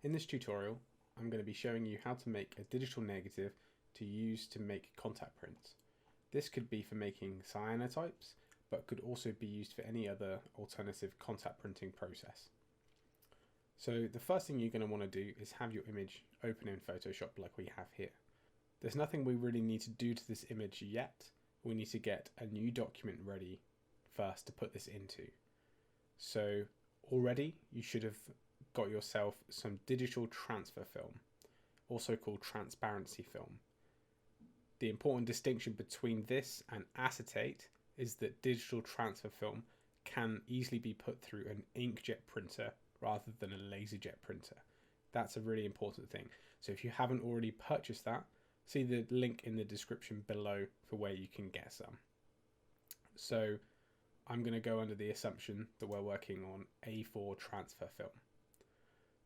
In this tutorial, I'm going to be showing you how to make a digital negative to use to make contact prints. This could be for making cyanotypes, but could also be used for any other alternative contact printing process. So the first thing you're going to want to do is have your image open in Photoshop like we have here. There's nothing we really need to do to this image yet. We need to get a new document ready first to put this into. So already you should have got yourself some digital transfer film, also called transparency film. The important distinction between this and acetate is that digital transfer film can easily be put through an inkjet printer rather than a laserjet printer. That's a really important thing. So if you haven't already purchased that, see the link in the description below for where you can get some. So I'm going to go under the assumption that we're working on A4 transfer film.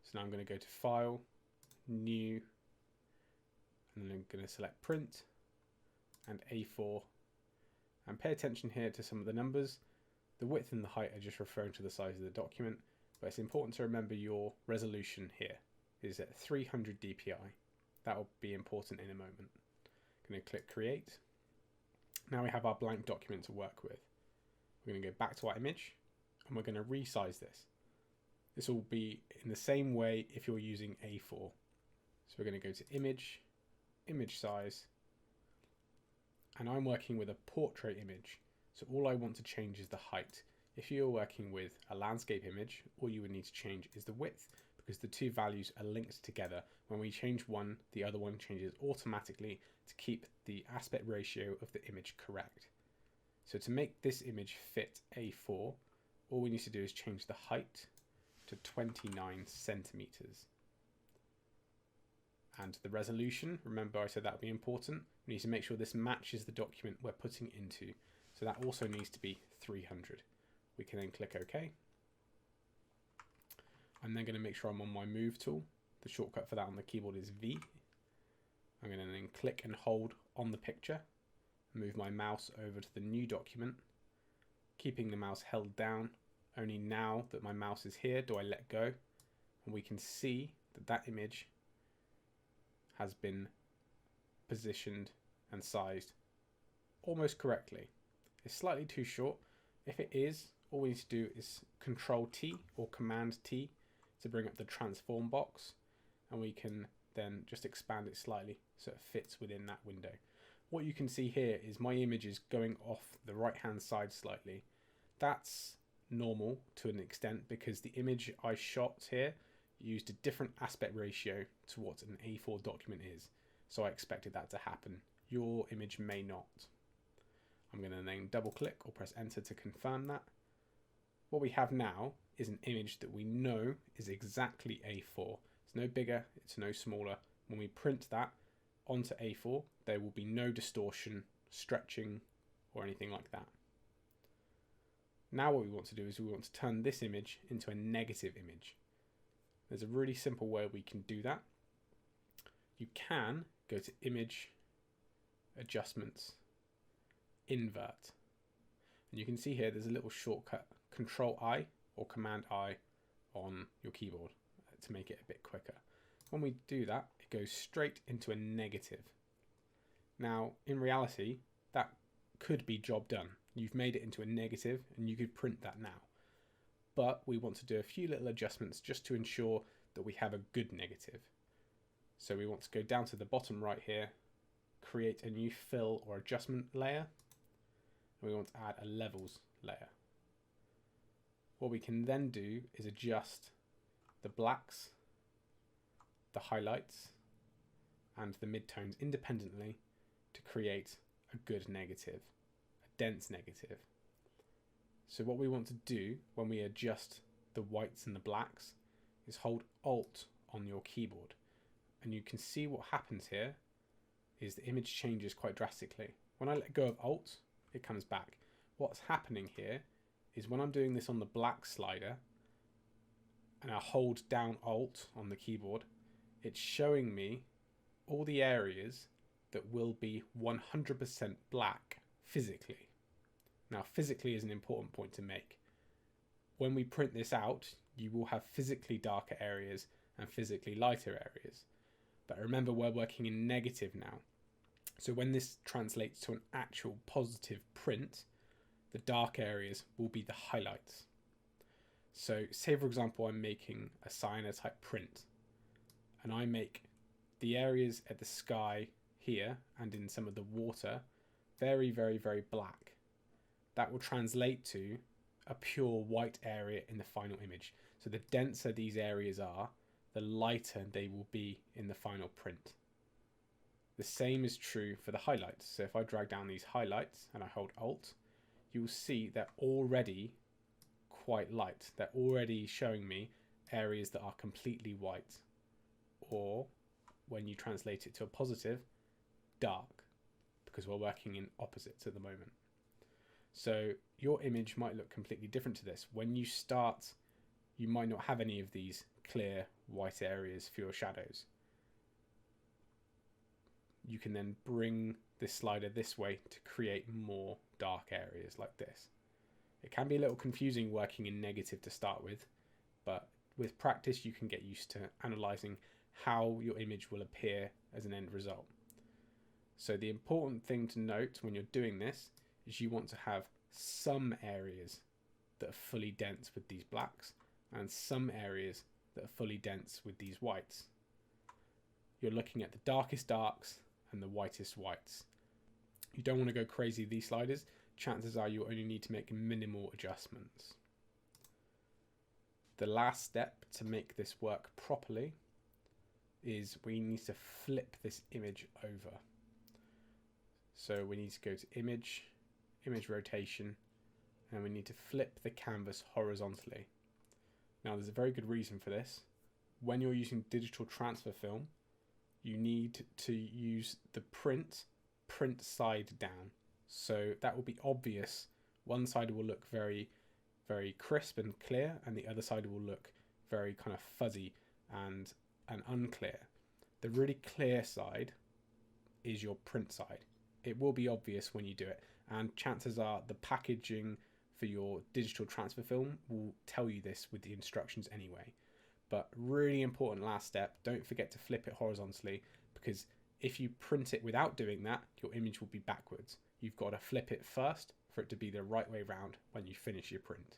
So now I'm going to go to File, New, and then I'm going to select Print and A4. And pay attention here to some of the numbers. The width and the height are just referring to the size of the document, but it's important to remember your resolution here is at 300 dpi. That will be important in a moment. I'm going to click Create. Now we have our blank document to work with. We're going to go back to our image and we're going to resize this. This will be in the same way if you're using A4. So we're going to go to Image, Image Size, and I'm working with a portrait image. So all I want to change is the height. If you're working with a landscape image, all you would need to change is the width, because the two values are linked together. When we change one, the other one changes automatically to keep the aspect ratio of the image correct. So to make this image fit A4, all we need to do is change the height to 29 centimeters. And the resolution, remember I said that would be important. We need to make sure this matches the document we're putting into. So that also needs to be 300. We can then click OK. I'm then going to make sure I'm on my Move tool. The shortcut for that on the keyboard is V. I'm going to then click and hold on the picture. Move my mouse over to the new document, keeping the mouse held down. Only now that my mouse is here do I let go, and we can see that that image has been positioned and sized almost correctly. It's slightly too short. If it is, all we need to do is Control T or Command T to bring up the transform box, and we can then just expand it slightly so it fits within that window. What you can see here is my image is going off the right hand side slightly. That's normal to an extent because the image I shot here used a different aspect ratio to what an A4 document is. So I expected that to happen. Your image may not. I'm going to then double click or press enter to confirm that. What we have now is an image that we know is exactly A4. It's no bigger, it's no smaller. When we print that onto A4, there will be no distortion, stretching, or anything like that. Now what we want to do is we want to turn this image into a negative image. There's a really simple way we can do that. You can go to Image, Adjustments, Invert. And you can see here there's a little shortcut, Control I or Command I on your keyboard to make it a bit quicker. When we do that, it goes straight into a negative. Now, in reality, that could be job done. You've made it into a negative and you could print that now. But we want to do a few little adjustments just to ensure that we have a good negative. So we want to go down to the bottom right here, create a new fill or adjustment layer, and we want to add a levels layer. What we can then do is adjust the blacks, the highlights, and the midtones independently to create a good negative, a dense negative. So what we want to do when we adjust the whites and the blacks is hold Alt on your keyboard. And you can see what happens here is the image changes quite drastically. When I let go of Alt, it comes back. What's happening here is when I'm doing this on the black slider and I hold down Alt on the keyboard, it's showing me all the areas that will be 100% black physically. Now, physically is an important point to make. When we print this out, you will have physically darker areas and physically lighter areas. But remember, we're working in negative now. So when this translates to an actual positive print, the dark areas will be the highlights. So say, for example, I'm making a cyanotype print, and I make the areas at the sky here and in some of the water very, very, very black. That will translate to a pure white area in the final image. So the denser these areas are, the lighter they will be in the final print. The same is true for the highlights. So if I drag down these highlights and I hold Alt, you will see they're already quite light. They're already showing me areas that are completely white, or when you translate it to a positive, dark, because we're working in opposites at the moment. So your image might look completely different to this. When you start, you might not have any of these clear white areas for your shadows. You can then bring this slider this way to create more dark areas like this. It can be a little confusing working in negative to start with, but with practice you can get used to analysing how your image will appear as an end result. So the important thing to note when you're doing this is you want to have some areas that are fully dense with these blacks and some areas that are fully dense with these whites. You're looking at the darkest darks and the whitest whites. You don't want to go crazy with these sliders. Chances are you'll only need to make minimal adjustments. The last step to make this work properly is we need to flip this image over. So we need to go to image, image rotation, and we need to flip the canvas horizontally. Now there's a very good reason for this. When you're using digital transfer film, you need to use the print side down. So that will be obvious. One side will look very, very crisp and clear, and the other side will look very kind of fuzzy and unclear. The really clear side is your print side. It will be obvious when you do it, and chances are the packaging for your digital transfer film will tell you this with the instructions anyway. But really important last step, don't forget to flip it horizontally, because if you print it without doing that, your image will be backwards. You've got to flip it first for it to be the right way round when you finish your print.